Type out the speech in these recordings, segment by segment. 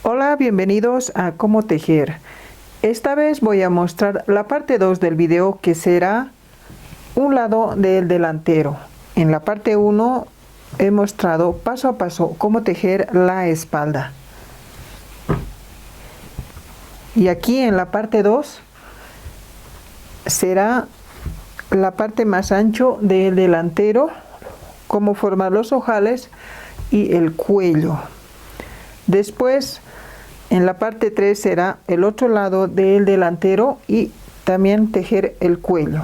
Hola, bienvenidos a Cómo Tejer. Esta vez voy a mostrar la parte 2 del video, que será un lado del delantero. En la parte 1 he mostrado paso a paso cómo tejer la espalda. Y aquí en la parte 2 será la parte más ancho del delantero, cómo formar los ojales y el cuello. Después, en la parte 3 será el otro lado del delantero y también tejer el cuello.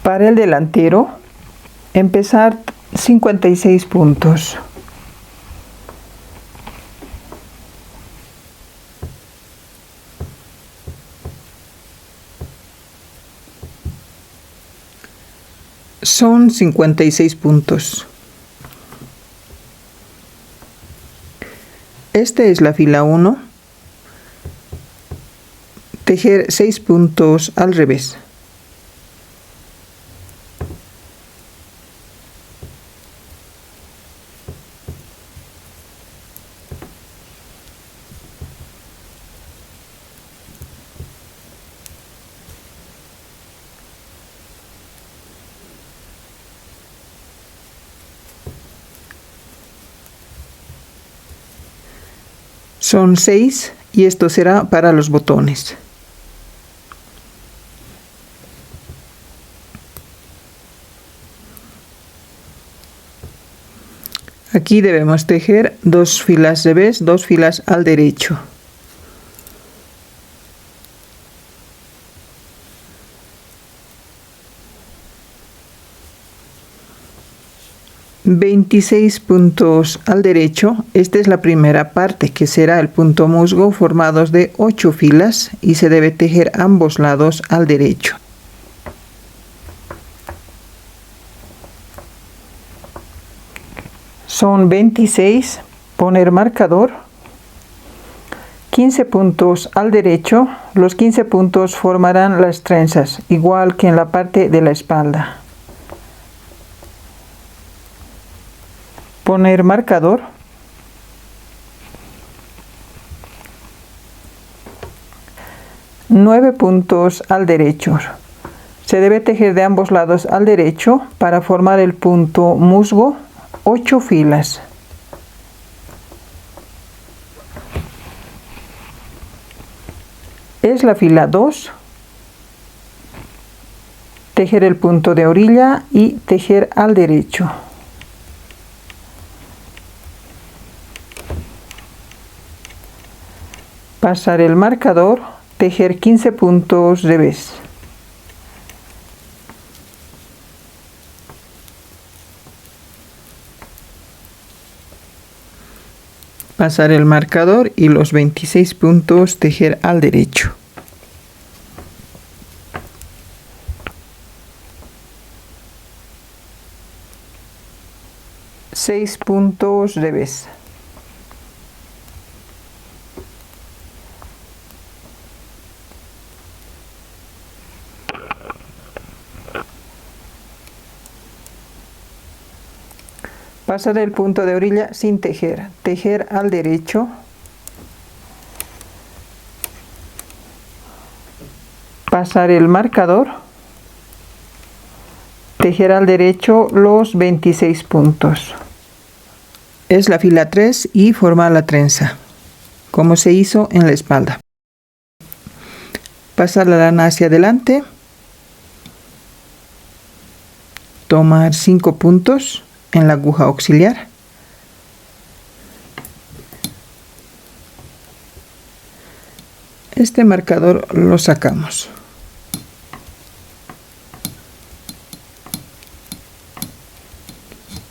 Para el delantero, empezar 56 puntos. Son 56 puntos. Esta es la fila 1. Tejer 6 puntos al revés. Son 6 y esto será para los botones. Aquí debemos tejer 2 filas revés, 2 filas al derecho. «26 puntos al derecho». Esta es la primera parte, que será el punto musgo, formados de 8 filas, y se debe tejer ambos lados al derecho. Son 26, poner marcador, 15 puntos al derecho. Los 15 puntos formarán las trenzas, igual que en la parte de la espalda. Poner marcador, «9 puntos al derecho». Se debe tejer de ambos lados al derecho para formar el punto musgo, 8 filas. Es la fila 2. Tejer el punto de orilla y tejer al derecho. Pasar el marcador, tejer 15 puntos revés. Pasar el marcador y los 26 puntos tejer al derecho. Seis puntos revés. Pasar el punto de orilla sin tejer, tejer al derecho. Pasar el marcador, tejer al derecho los 26 puntos. Es la fila 3 y formar la trenza, como se hizo en la espalda. Pasar la lana hacia adelante, tomar 5 puntos en la aguja auxiliar, este marcador lo sacamos.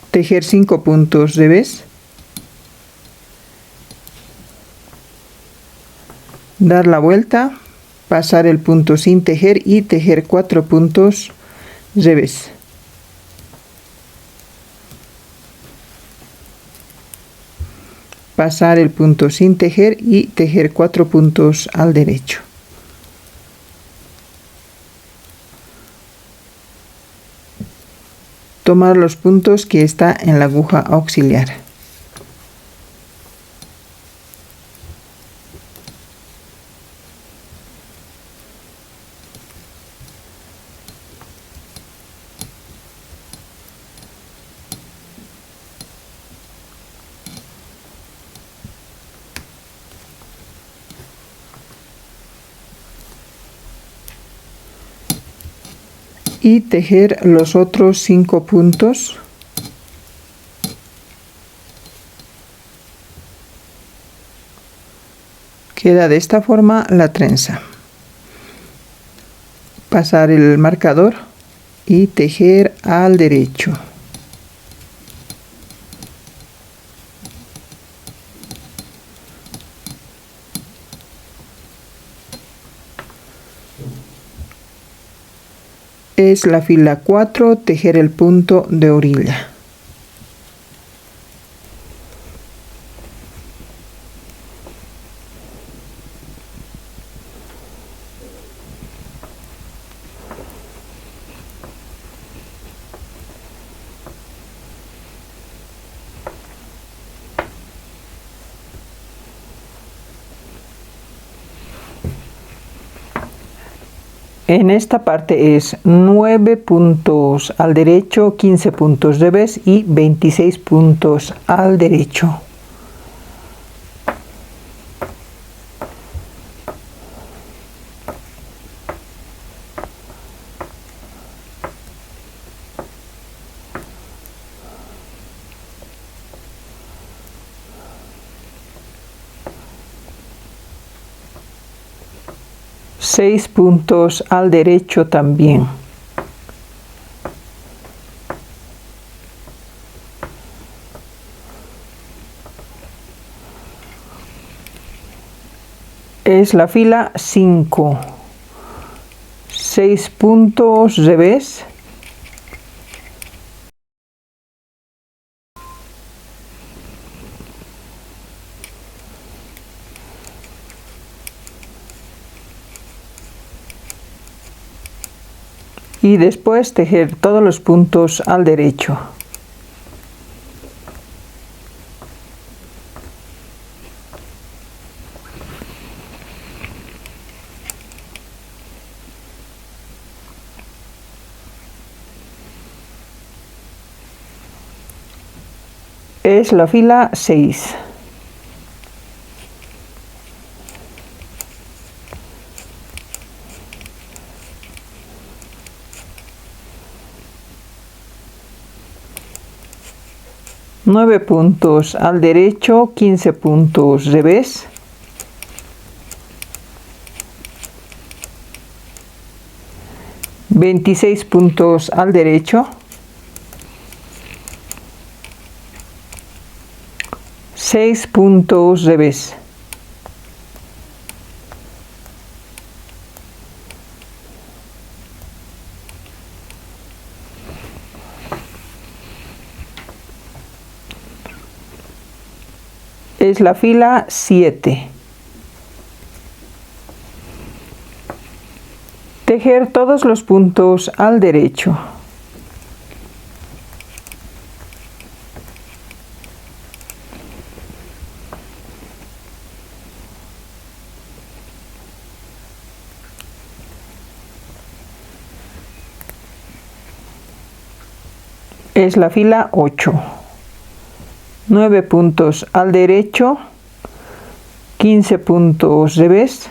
Tejer 5 puntos revés, dar la vuelta, pasar el punto sin tejer y tejer 4 puntos revés. Pasar el punto sin tejer y tejer 4 puntos al derecho. tomar los puntos que está en la aguja auxiliar. Y tejer los otros 5 puntos. Queda de esta forma la trenza. Pasar el marcador y tejer al derecho. Es la fila 4, tejer el punto de orilla. En esta parte es 9 puntos al derecho, 15 puntos revés y 26 puntos al derecho. Seis puntos al derecho también. Es la fila 5. 6 puntos revés. Y después tejer todos los puntos al derecho. Es la fila 6. Nueve puntos al derecho, 15 puntos revés. Veintiséis puntos al derecho. 6 puntos revés. Es la fila 7. Tejer todos los puntos al derecho. Es la fila 8. 9 puntos al derecho, 15 puntos revés.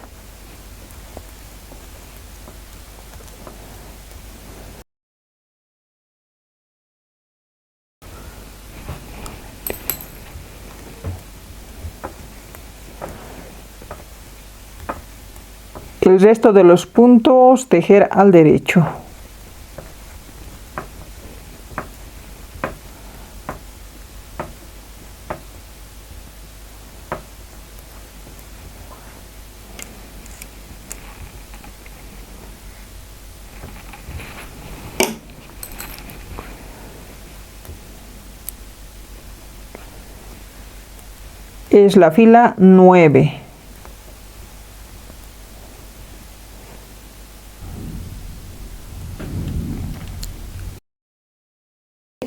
El resto de los puntos tejer al derecho. Es la fila 9.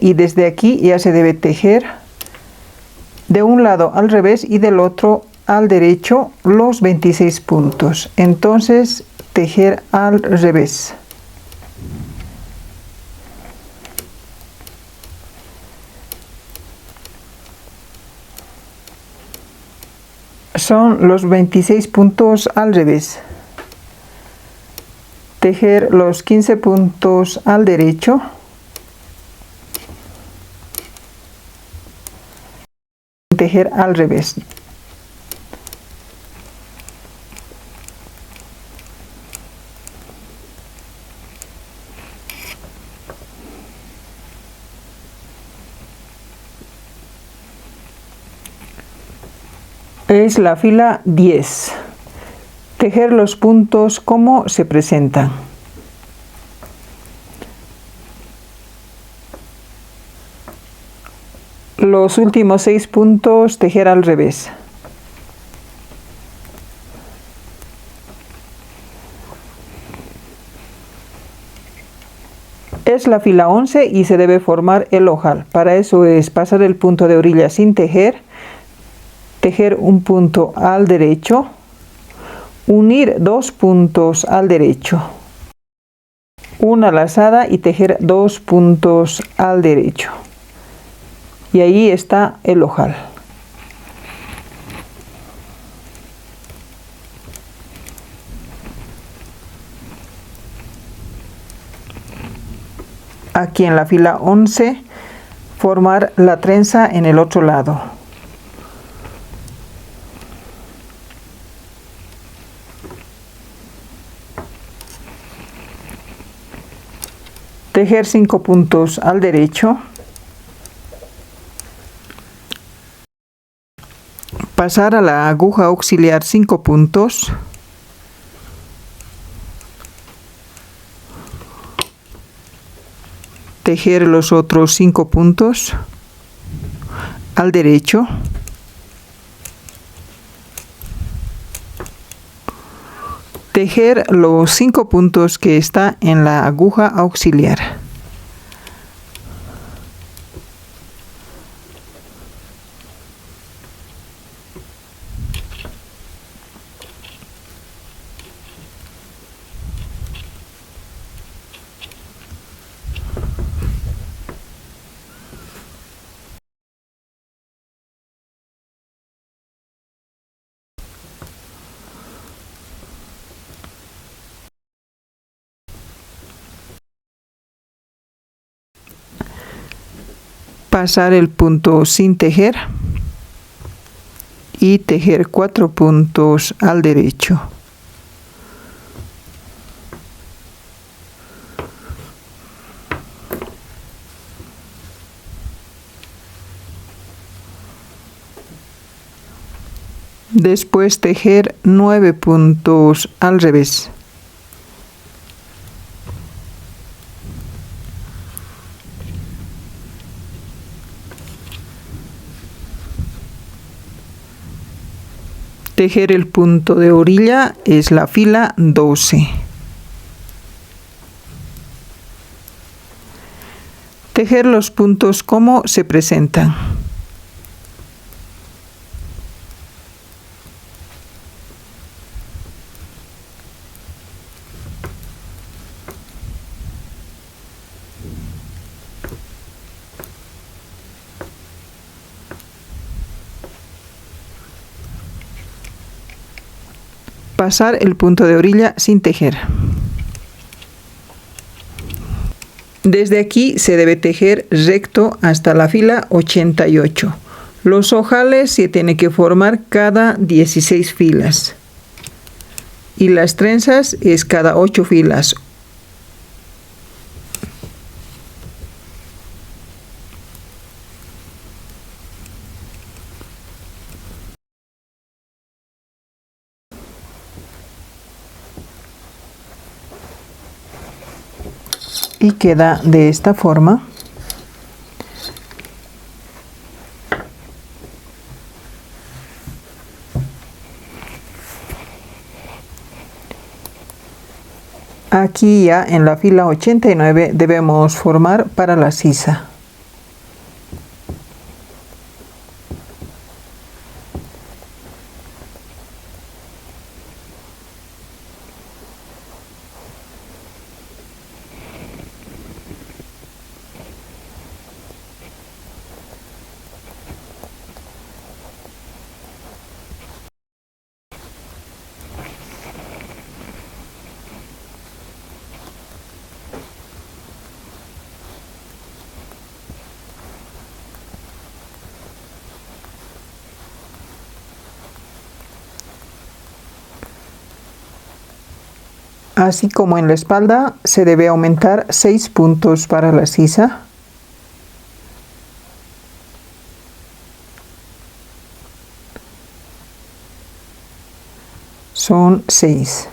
y desde aquí ya se debe tejer de un lado al revés y del otro al derecho los 26 puntos. Entonces tejer al revés. Son los 26 puntos al revés. Tejer los 15 puntos al derecho. Tejer al revés. Es la fila 10. Tejer los puntos como se presentan. Los últimos 6 puntos tejer al revés. Es la fila 11 y se debe formar el ojal. Para eso es pasar el punto de orilla sin tejer, tejer un punto al derecho, unir 2 puntos al derecho, una lazada y tejer 2 puntos al derecho. Y ahí está el ojal. Aquí en la fila 11, formar la trenza en el otro lado. Tejer 5 puntos al derecho. Pasar a la aguja auxiliar 5 puntos. Tejer los otros 5 puntos al derecho. Tejer los 5 puntos que está en la aguja auxiliar. Pasar el punto sin tejer y tejer 4 puntos al derecho. Después tejer 9 puntos al revés. Tejer el punto de orilla es la fila 12. Tejer los puntos como se presentan. Pasar el punto de orilla sin tejer. Desde aquí se debe tejer recto hasta la fila 88. Los ojales se tienen que formar cada 16 filas. Y las trenzas es cada 8 filas. Y queda de esta forma. Aquí ya en la fila 89 debemos formar para la sisa. Así como en la espalda, se debe aumentar 6 puntos para la sisa. Son 6.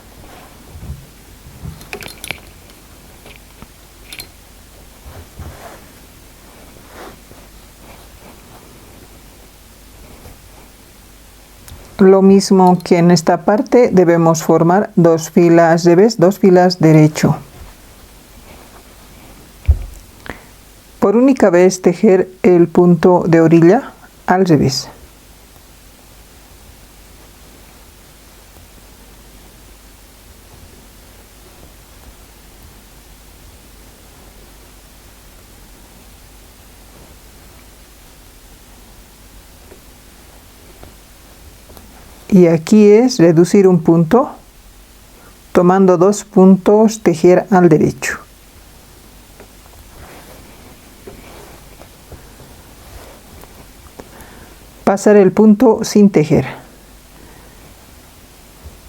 Lo mismo que en esta parte, debemos formar 2 filas revés, 2 filas derecho. Por única vez tejer el punto de orilla al revés. Y aquí es reducir un punto, tomando 2 puntos, tejer al derecho. Pasar el punto sin tejer.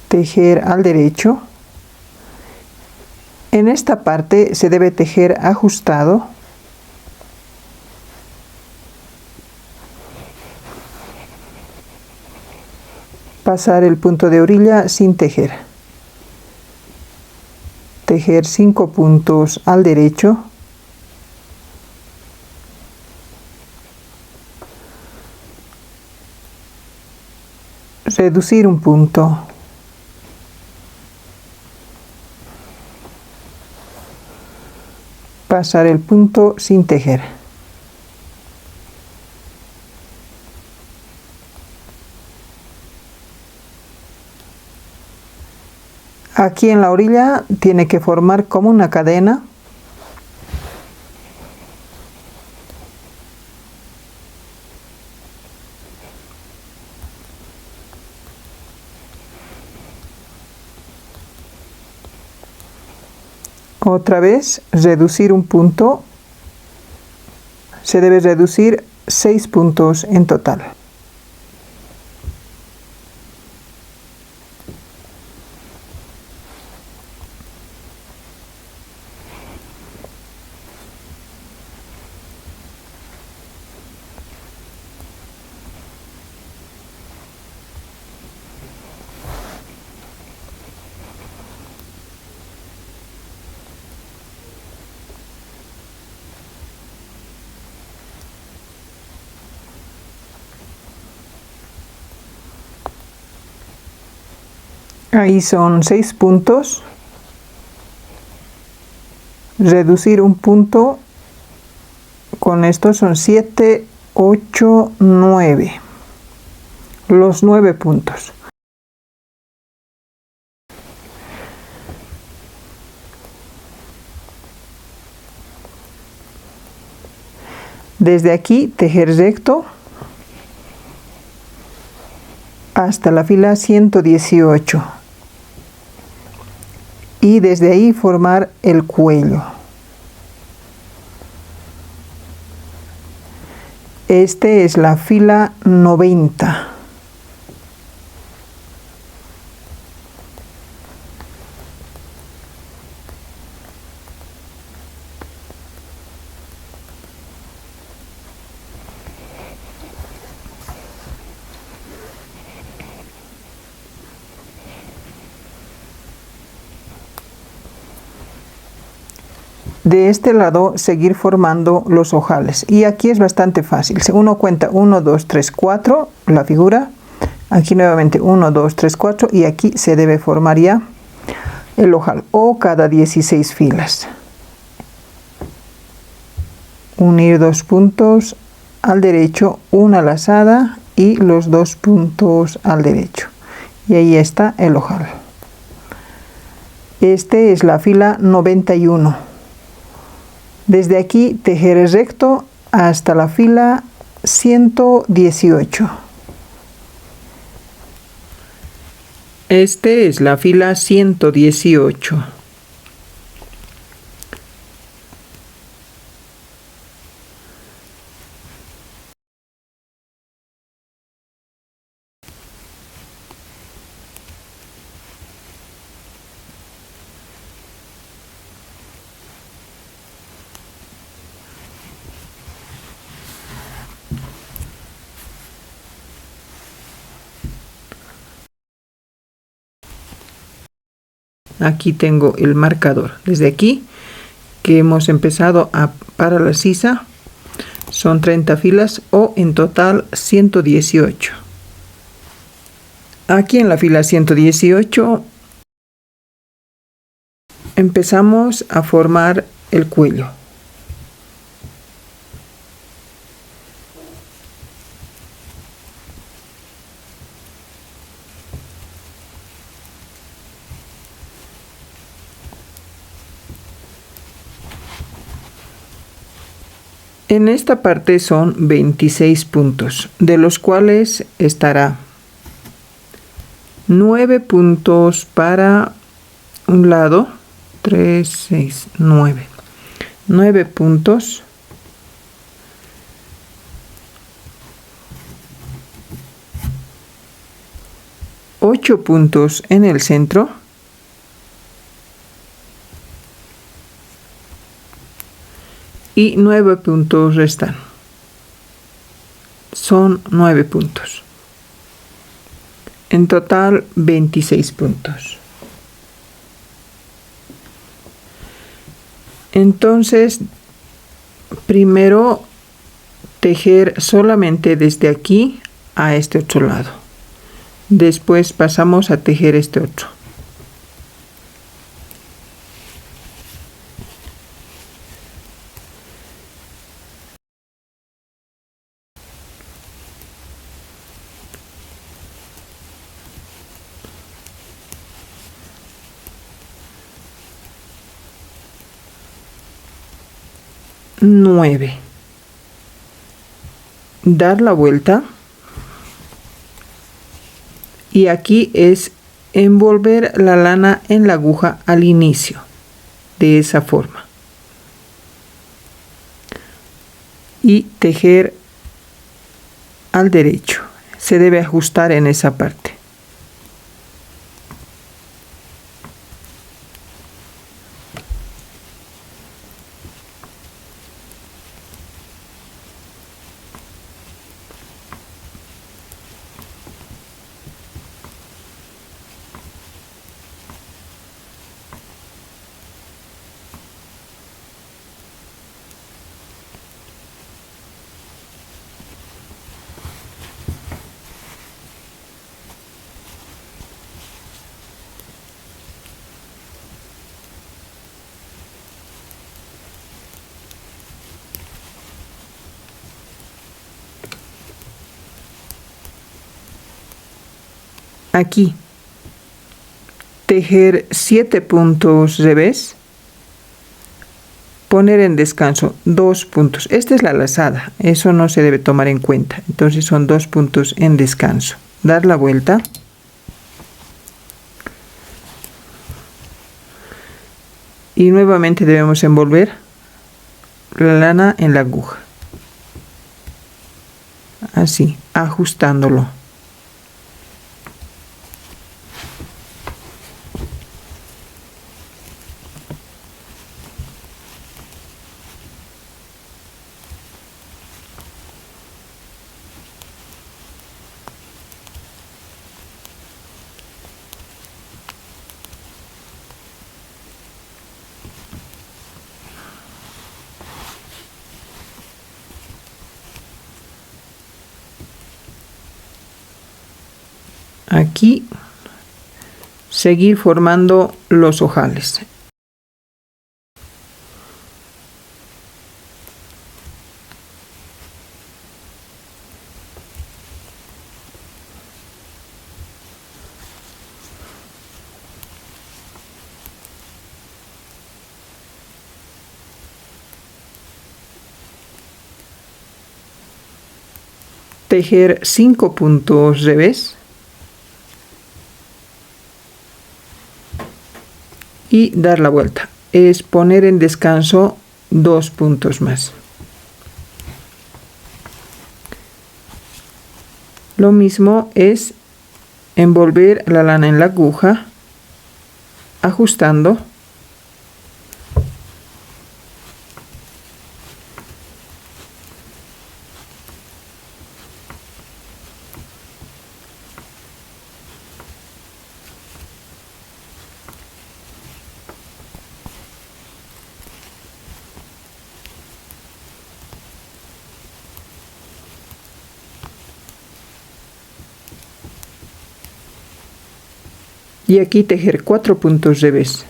Tejer al derecho. En esta parte se debe tejer ajustado. Pasar el punto de orilla sin tejer. Tejer 5 puntos al derecho. Reducir un punto. Pasar el punto sin tejer. Aquí en la orilla tiene que formar como una cadena. Otra vez, reducir un punto. Se debe reducir 6 puntos en total. Ahí son 6 puntos. Reducir un punto. Con esto son 7, 8, 9. Los 9 puntos. Desde aquí tejer recto hasta la fila 118 y desde ahí formar el cuello. Este es la fila 90. De este lado seguir formando los ojales y aquí es bastante fácil. Si uno cuenta 1, 2, 3, 4 la figura, aquí nuevamente 1, 2, 3, 4 y aquí se debe formar ya el ojal o cada 16 filas. Unir 2 puntos al derecho, una lazada y los 2 puntos al derecho y ahí está el ojal. Este es la fila 91. Desde aquí tejer recto hasta la fila 118. Este es la fila 118. Aquí tengo el marcador. Desde aquí que hemos empezado para la sisa son 30 filas o en total 118. Aquí en la fila 118 empezamos a formar el cuello. En esta parte son 26 puntos, de los cuales estará 9 puntos para un lado, 3, 6, 9. 9 puntos. Ocho puntos en el centro. Y 9 puntos restan. Son 9 puntos. En total 26 puntos. Entonces, primero tejer solamente desde aquí a este otro lado. Después pasamos a tejer este otro. Nueve. Dar la vuelta. Y aquí es envolver la lana en la aguja al inicio, de esa forma. Y tejer al derecho. Se debe ajustar en esa parte. Aquí tejer 7 puntos revés, poner en descanso 2 puntos. Esta es la lazada, eso no se debe tomar en cuenta. Entonces son 2 puntos en descanso. Dar la vuelta. Y nuevamente debemos envolver la lana en la aguja. Así, ajustándolo. Aquí seguir formando los ojales. Tejer 5 puntos revés. Y dar la vuelta. Es poner en descanso 2 puntos más. Lo mismo es envolver la lana en la aguja, ajustando. y aquí tejer 4 puntos revés.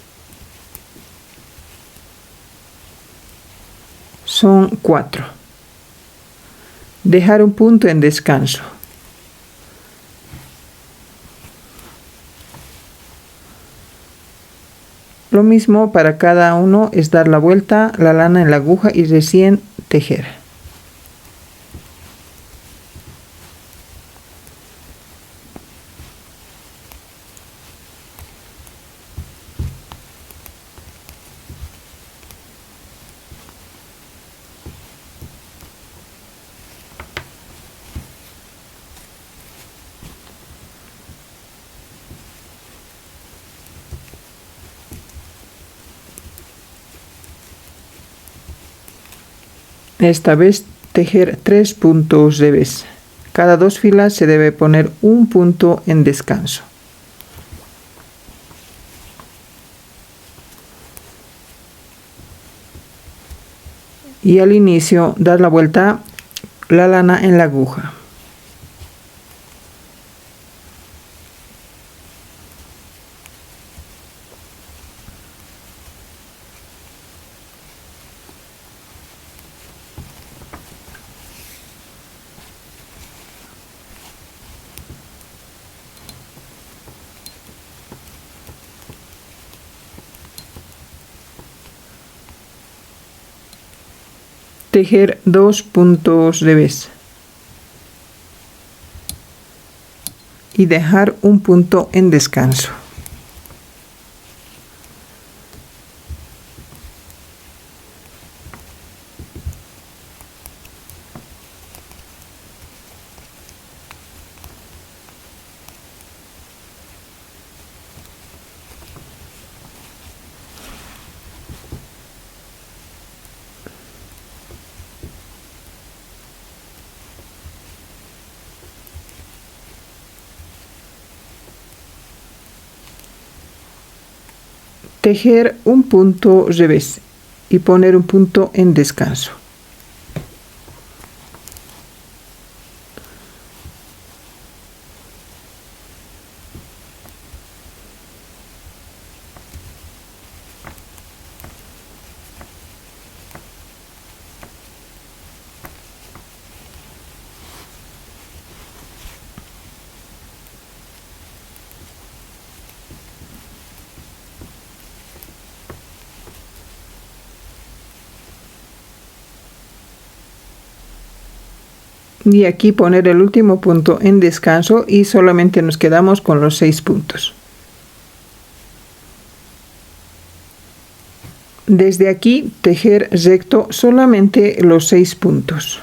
Son 4. Dejar un punto en descanso. Lo mismo para cada uno, es dar la vuelta la lana en la aguja y recién tejer. Esta vez tejer 3 puntos revés. Cada 2 filas se debe poner un punto en descanso. Y al inicio dar la vuelta la lana en la aguja. Tejer 2 puntos revés y dejar un punto en descanso. Tejer un punto revés y poner un punto en descanso. Y aquí poner el último punto en descanso y solamente nos quedamos con los 6 puntos. Desde aquí tejer recto solamente los 6 puntos.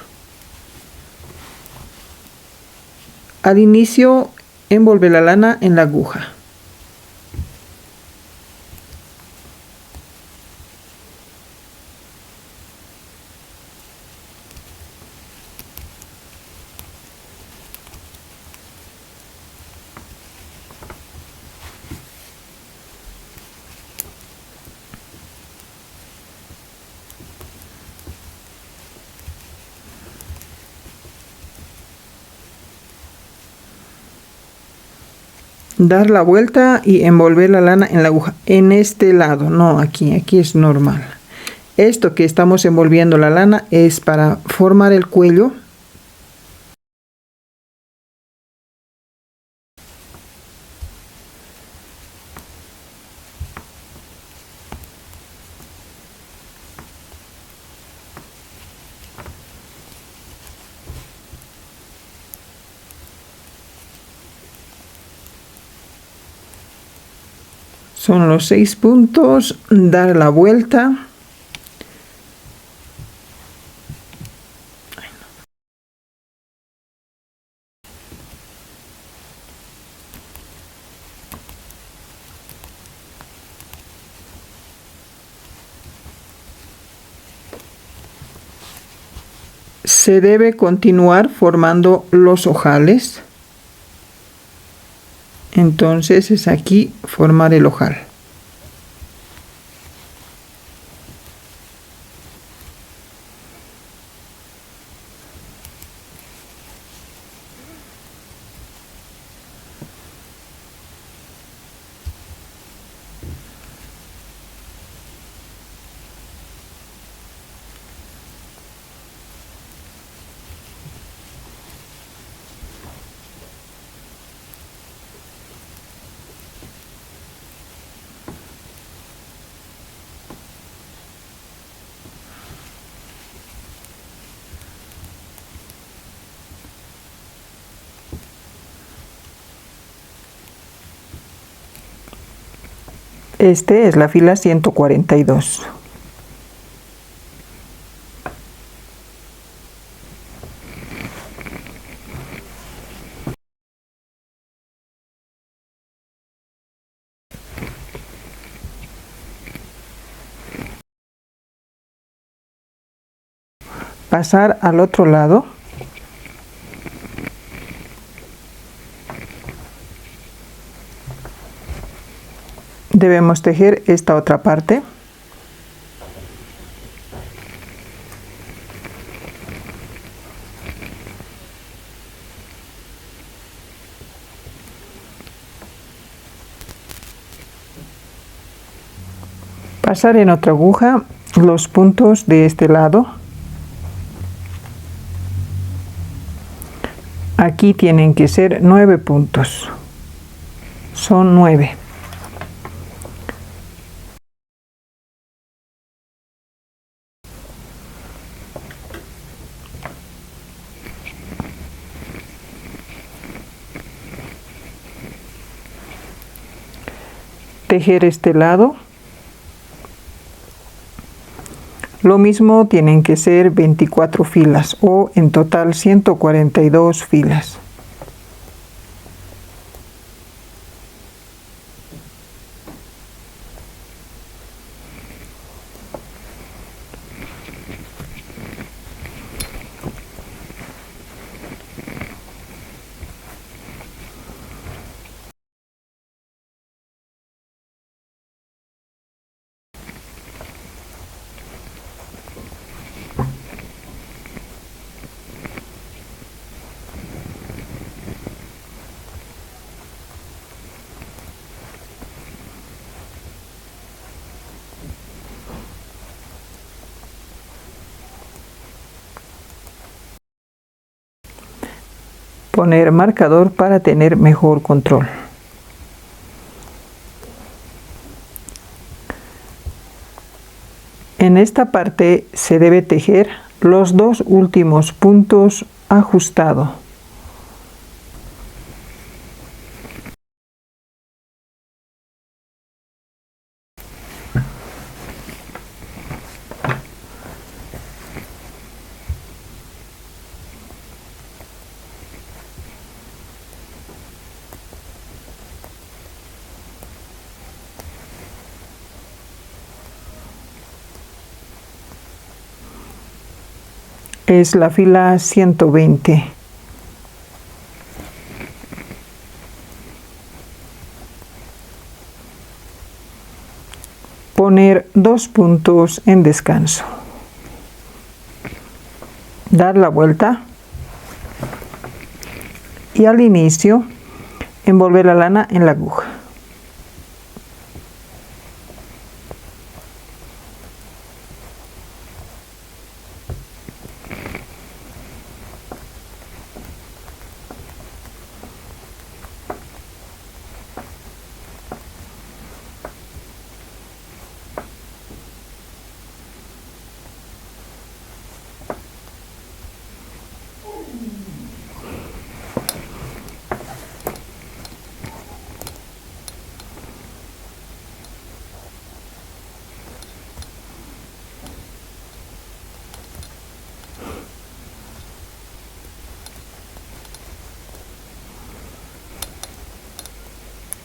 Al inicio envolver la lana en la aguja. Dar la vuelta y envolver la lana en la aguja en este lado, no aquí es normal. Esto que estamos envolviendo la lana es para formar el cuello. Son los 6 puntos, dar la vuelta. Se debe continuar formando los ojales. Entonces es aquí formar el ojal. Este es la fila 142. Pasar al otro lado. Debemos tejer esta otra parte. Pasar en otra aguja los puntos de este lado. Aquí tienen que ser 9 puntos. Son 9. Tejer este lado. Lo mismo tienen que ser 24 filas o en total 142 filas. Poner marcador para tener mejor control. En esta parte se debe tejer los 2 últimos puntos ajustados. Es la fila 120. Poner 2 puntos en descanso. Dar la vuelta. Y al inicio, envolver la lana en la aguja.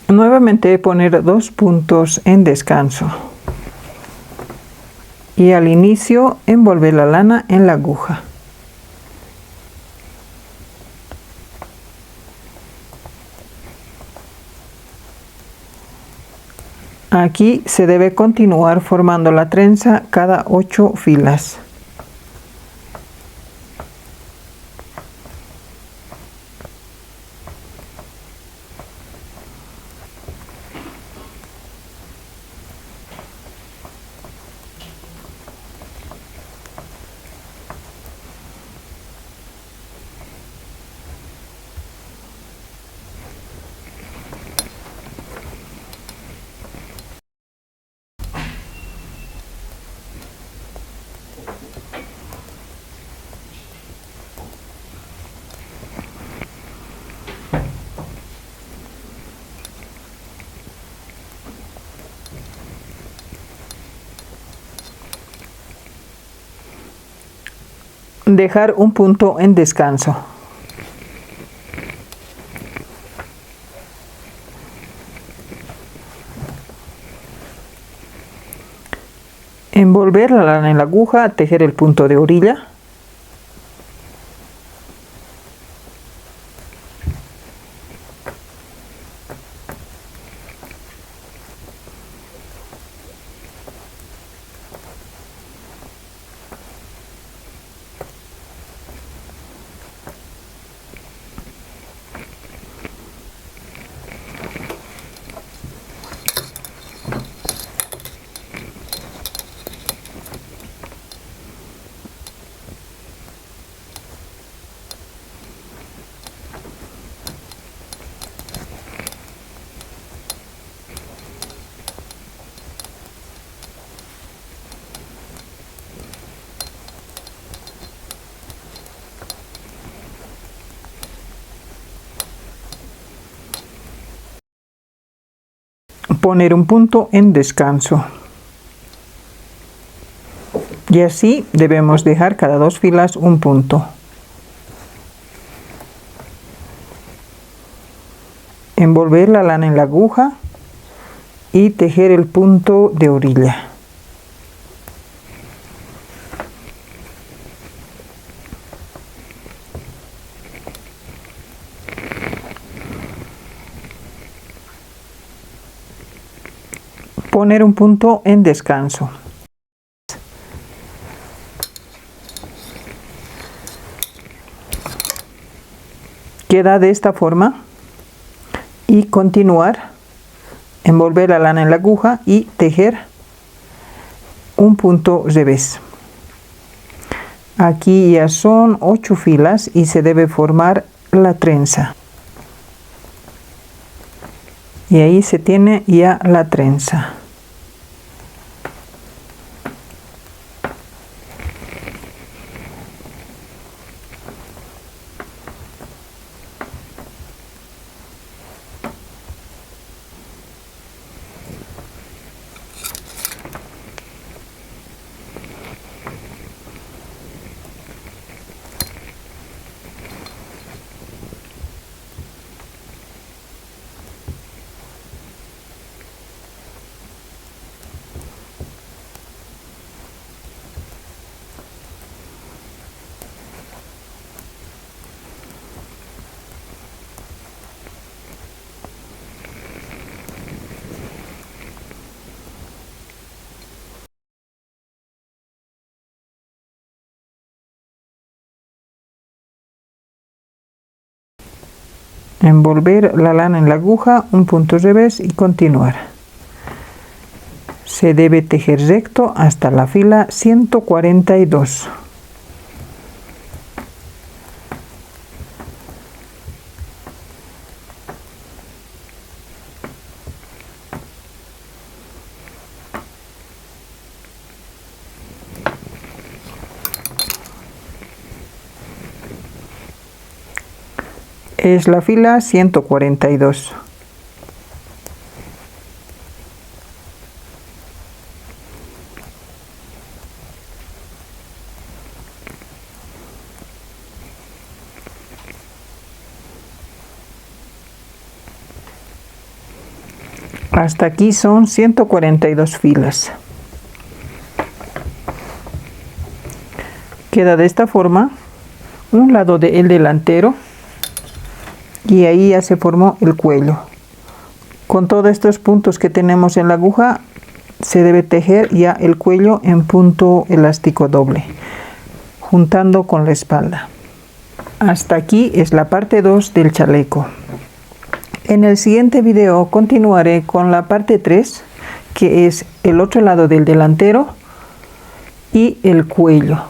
Nuevamente poner 2 puntos en descanso. Y al inicio envolver la lana en la aguja. Aquí se debe continuar formando la trenza cada 8 filas. dejar un punto en descanso. Envolver la lana en la aguja, tejer el punto de orilla. Poner un punto en descanso. Y así debemos dejar cada 2 filas un punto. Envolver la lana en la aguja y tejer el punto de orilla. Poner un punto en descanso. Queda de esta forma y continuar, envolver la lana en la aguja y tejer un punto revés. Aquí ya son 8 filas y se debe formar la trenza. Y ahí se tiene ya la trenza. Envolver la lana en la aguja, un punto revés y continuar. Se debe tejer recto hasta la fila 142. Es la fila 142. Hasta aquí son 142 filas. Queda de esta forma un lado del delantero. Y ahí ya se formó el cuello. Con todos estos puntos que tenemos en la aguja, se debe tejer ya el cuello en punto elástico doble, juntando con la espalda. Hasta aquí es la parte 2 del chaleco. En el siguiente video continuaré con la parte 3, que es el otro lado del delantero y el cuello.